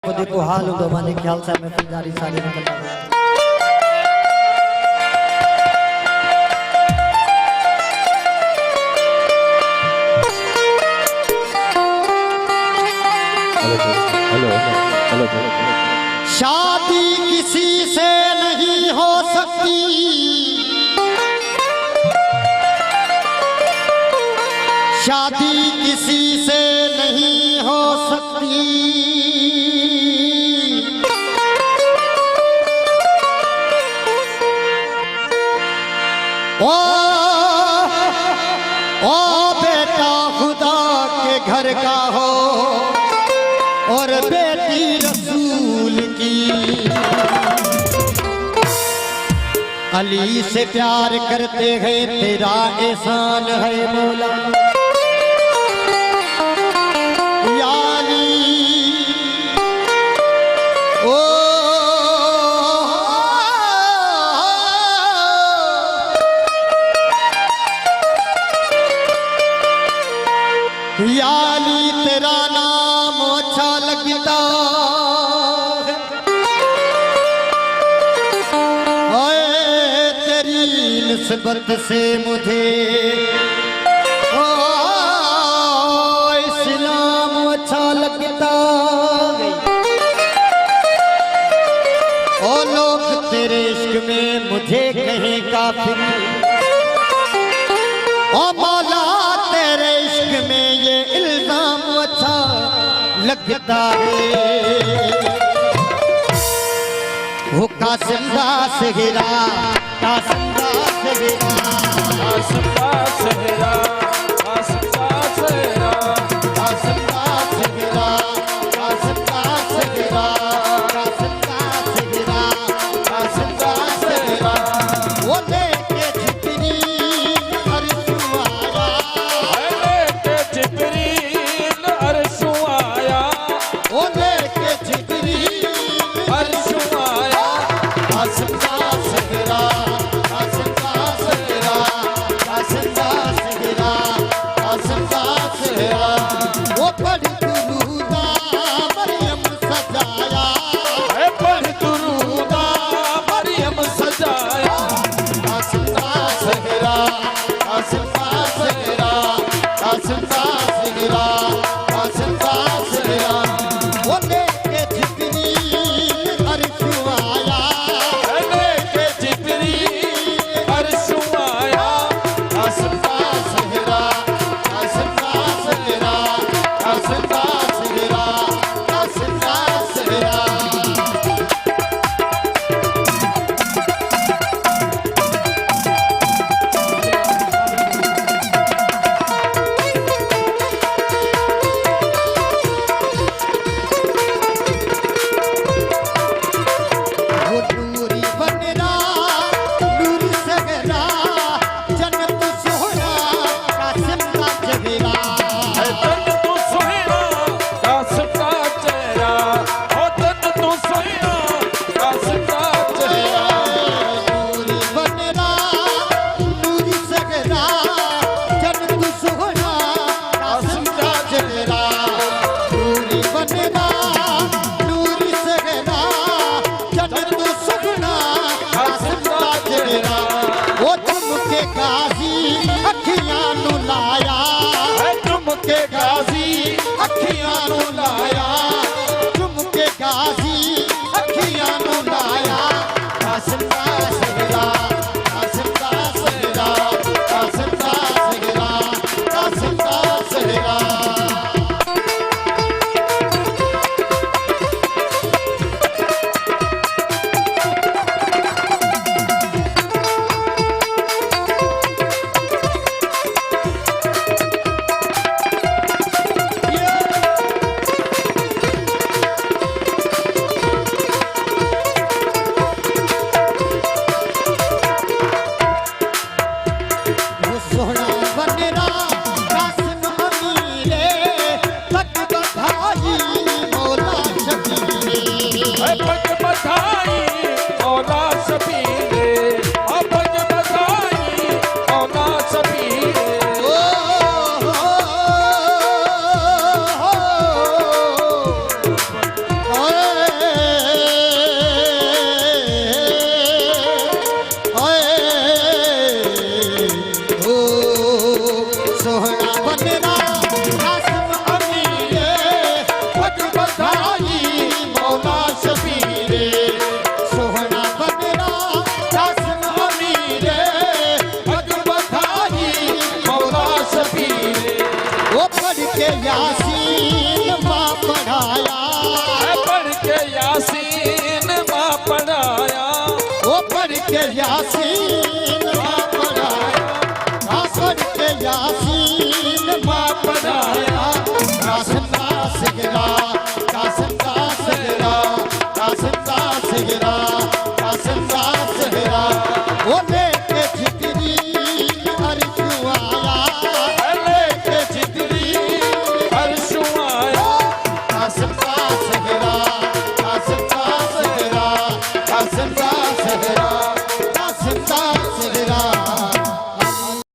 देखो हाल हो हमारे ख्याल से मैं जारी सारी निकल शादी किसी से नहीं हो सकती, शादी किसी से नहीं हो सकती, ओ बेटा खुदा के घर का हो और बेटी रसूल की। अली से प्यार करते हैं तेरा एहसान है मौला, या अली ओ या अली तेरा नाम अच्छा लगता है, ओए तेरी निस्बत से मुझे ओ इस्लाम अच्छा लगता है। ओ लोग तेरे इश्क में मुझे कहें काफिर, ओ मौला तेरे इश्क में ये इल्जाम अच्छा लगता है। वो कासिम दास हीरा, कासिम दास हीरा, कासिम दास हीरा, कासिम दास हीरा, कासिम दास हीरा, कासिम दास हीरा, कासिम दास हीरा, कासिम दास हीरा। वो लेके जिब्रील अर्शों आया, लेके जिब्रील अर्शों आया, वो लेके जिब्रील अर्शों आया। कासिम दास हीरा, कासिम दास हीरा, कासिम दास के यासीन माँ पढ़ाया, पढ़ के यासीन माँ पढ़ाया, वो पढ़ के यासीन माँ पढ़ाया, पढ़ के यासीन माँ पढ़ाया। कासिम का सिगरा, कासिम का सिगरा, कासिम का सिगरा, कासिम का सिगरा, वो लेके जिगरी अर्शु आया, लेके जिगरी अर्शु आया। कासिम का सिगरा, कासिम का सिगरा, कासिम का सिगरा, कासिम का